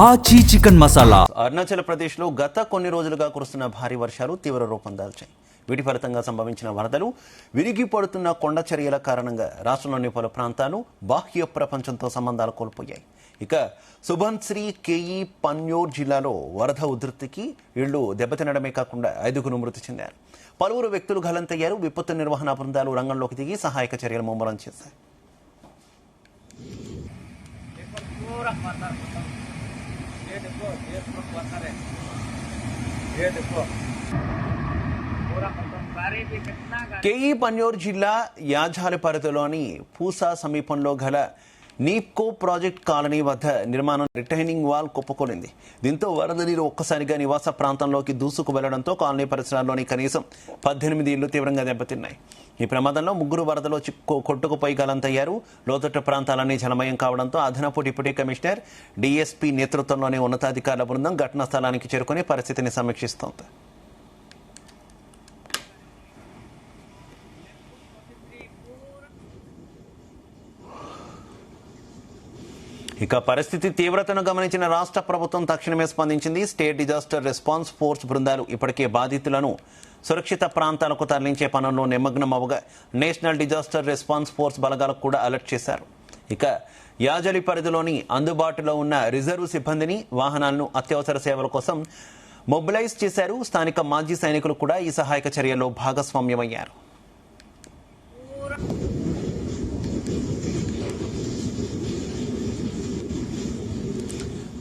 ఆచి చికెన్ మసాలా. అరుణాచల్ ప్రదేశ్ లో గత కొన్ని రోజులుగా కురుస్తున్న భారీ వర్షాలు తీవ్ర రూపం దాల్చాయి. వీటి ఫలితంగా సంభవించిన వరదలు, విరిగి పడుతున్న కొండ చర్యల కారణంగా రాష్ట్రంలోని పలు ప్రాంతాలు బాహ్య ప్రపంచంతో సంబంధాలు కోల్పోయాయి. ఇక సుబన్శ్రీ కేఈ పన్యోర్ జిల్లాలో వరద ఉధృతికి ఇళ్లు దెబ్బతినడమే కాకుండా 5గురు మృతి చెందారు. పలువురు వ్యక్తులు గల్లంతయ్యారు. విపత్తు నిర్వహణ బృందాలు రంగంలోకి దిగి సహాయక చర్యలు ముమ్మరం చేశారు. కేఈ పన్యోర్ జిల్లా యాజాలి పరిధిలోని పూసా సమీపంలో గల నీప్కో ప్రాజెక్ట్ కాలనీ వద్ద నిర్మాణం రిటైనింగ్ వాల్ కుప్పకూలింది. దీంతో వరద నీరు ఒక్కసారిగా నివాస ప్రాంతంలోకి దూసుకు వెళ్లడంతో కాలనీ పరిసరాల్లోని కనీసం 18 ఇళ్లు తీవ్రంగా దెబ్బతిన్నాయి. ఈ ప్రమాదంలో 3 వరదలో కొట్టుకుపోయి గల్లంతయ్యారు. లోతట్టు ప్రాంతాలన్నీ జలమయం కావడంతో అదనపు డిప్యూటీ కమిషనర్ డీఎస్పీ నేతృత్వంలోని ఉన్నతాధికారుల బృందం ఘటనా స్థలానికి చేరుకుని పరిస్థితిని సమీక్షిస్తోంది. ఇక పరిస్థితి తీవ్రతను గమనించిన రాష్ట్ర ప్రభుత్వం తక్షణమే స్పందించింది. స్టేట్ డిజాస్టర్ రెస్పాన్స్ ఫోర్స్ బృందాలు ఇప్పటికే బాధితులను సురక్షిత ప్రాంతాలకు తరలించే పనుల్లో నిమగ్నం అవ్వగా నేషనల్ డిజాస్టర్ రెస్పాన్స్ ఫోర్స్ బలగాలకు కూడా అలర్ట్ చేశారు. ఇక యాజలి పరిధిలోని అందుబాటులో ఉన్న రిజర్వ్ సిబ్బందిని, వాహనాలను అత్యవసర సేవల కోసం మొబిలైజ్ చేశారు. స్థానిక మాజీ సైనికులు కూడా ఈ సహాయక చర్యల్లో భాగస్వామ్యమయ్యారు.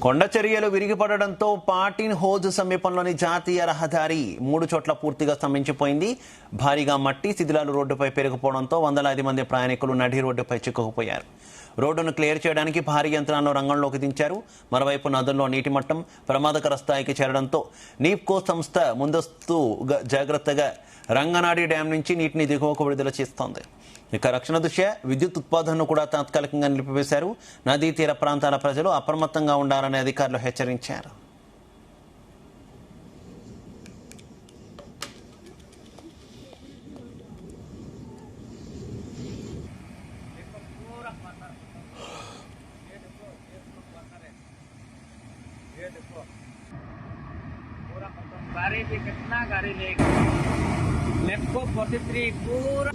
కొండ చర్యలు విరిగిపడడంతో పాటిన్ హోజ్ సమీపంలోని జాతీయ రహదారి 3 చోట్ల పూర్తిగా స్తంభించిపోయింది. భారీగా మట్టి శిథిలాలు రోడ్డుపై పెరిగిపోవడంతో వందలాది మంది ప్రయాణికులు నడి రోడ్డుపై చిక్కుకుపోయారు. రోడ్డును క్లియర్ చేయడానికి భారీ యంత్రాలను రంగంలోకి దించారు. మరోవైపు నదుల్లో నీటి మట్టం ప్రమాదకర స్థాయికి చేరడంతో నీప్కో సంస్థ ముందస్తు జాగ్రత్తగా రంగనాడి డ్యాం నుంచి నీటిని దిగువకు విడుదల చేస్తోంది. ఇక రక్షణ దృష్ట్యా విద్యుత్ ఉత్పాదనను కూడా తాత్కాలికంగా నిలిపివేశారు. నదీ తీర ప్రాంతాల ప్రజలు అప్రమత్తంగా ఉండాలని అధికారులు హెచ్చరించారు. गाड़ी भी कितना गाड़ी लेगा 43 पूरा